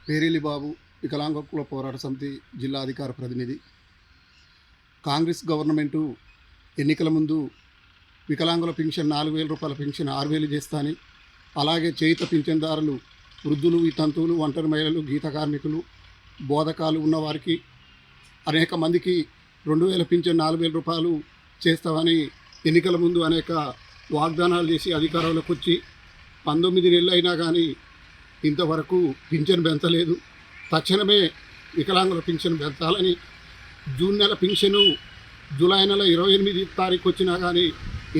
పేరేలి బాబు, వికలాంగ హక్కుల పోరాట సమితి జిల్లా అధికార ప్రతినిధి. కాంగ్రెస్ గవర్నమెంటు ఎన్నికల ముందు వికలాంగుల పింఛన్ 4,000 రూపాయల పింఛన్ 6,000 చేస్తాని, అలాగే చేయుత పింఛన్దారులు వృద్ధులు, వితంతువులు, ఒంటరి మహిళలు, గీత కార్మికులు, బోధకాలు ఉన్నవారికి అనేక మందికి 2,000 పింఛన్ 4,000 రూపాయలు చేస్తామని ఎన్నికల ముందు అనేక వాగ్దానాలు చేసి అధికారంలోకి వచ్చి 19 నెలలు అయినా కానీ ఇంతవరకు పింఛన్ పెంచలేదు. తక్షణమే వికలాంగుల పింఛన్ పెంచాలని, జూన్ నెల పింఛను జూలై నెల 28 తారీఖు వచ్చినా కానీ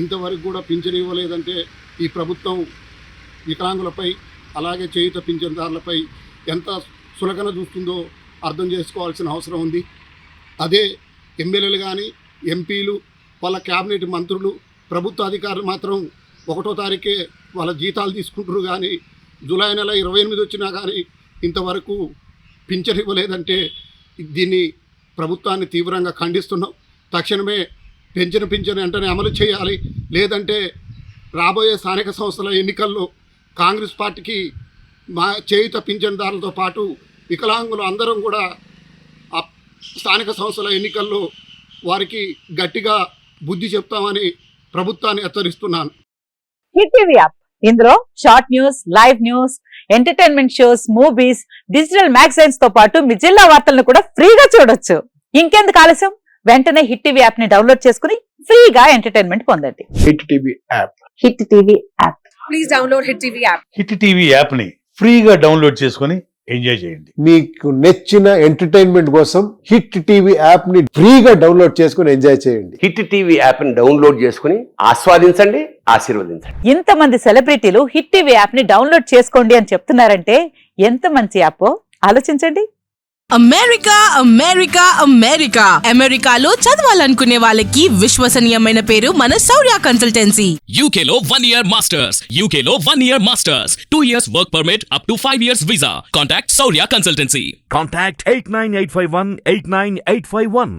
ఇంతవరకు కూడా పింఛన్ ఇవ్వలేదంటే ఈ ప్రభుత్వం వికలాంగులపై అలాగే చేయుత పింఛన్దారులపై ఎంత సులకన చూస్తుందో అర్థం చేసుకోవాల్సిన అవసరం ఉంది. అదే ఎమ్మెల్యేలు కానీ ఎంపీలు, వాళ్ళ క్యాబినెట్ మంత్రులు, ప్రభుత్వ అధికారులు మాత్రం 1వ తారీఖే వాళ్ళ జీతాలు తీసుకుంటారు. కానీ జూలై నెల 28 వచ్చినా కానీ ఇంతవరకు పింఛన్ ఇవ్వలేదంటే దీన్ని ప్రభుత్వాన్ని తీవ్రంగా ఖండిస్తున్నాం. తక్షణమే పింఛన్ వెంటనే అమలు చేయాలి. లేదంటే రాబోయే స్థానిక సంస్థల ఎన్నికల్లో కాంగ్రెస్ పార్టీకి మా చేయుత పింఛన్దారులతో పాటు వికలాంగులు అందరం కూడా స్థానిక సంస్థల ఎన్నికల్లో వారికి గట్టిగా బుద్ధి చెప్తామని ప్రభుత్వాన్ని హెచ్చరిస్తున్నాను. హిట్ టీవీ యాప్, ఇందులో short news, live news, entertainment shows, movies, digital magazines తో పాటు మీ జిల్లా వార్తలను కూడా ఫ్రీగా చూడొచ్చు. ఇంకెందుకు ఆలస్యం, వెంటనే హిట్ టీవీ యాప్ ని డౌన్లోడ్ చేసుకుని ఫ్రీగా ఎంటర్టైన్మెంట్ పొందండి. Hit TV app. Hit TV app. Please download hit TV app. Hit TV app ని ఫ్రీగా డౌన్లోడ్ చేసుకుని ఎంజాయ్ చేయండి. మీకు నచ్చిన ఎంటర్టైన్మెంట్ కోసం హిట్ టీవీ యాప్ ని ఫ్రీగా డౌన్లోడ్ చేసుకుని ఎంజాయ్ చేయండి. హిట్ టీవీ యాప్ ని డౌన్లోడ్ చేసుకుని ఆస్వాదించండి, ఆశీర్వదించండి. ఇంతమంది సెలబ్రిటీలు హిట్ టీవీ యాప్ ని డౌన్లోడ్ చేసుకోండి అని చెప్తున్నారంటే ఎంత మంచి యాప్ ఆలోచించండి. అమెరికా అమెరికా అమెరికా అమెరికాలో చదవాలనుకునే వాళ్ళకి విశ్వసనీయమైన పేరు మన శౌర్య కన్సల్టెన్సీ. UK లో 1 year masters, UK లో 1 year masters, 2 years work permit up to 5 years visa. Contact Saurya Consultancy. Contact 89851 89851.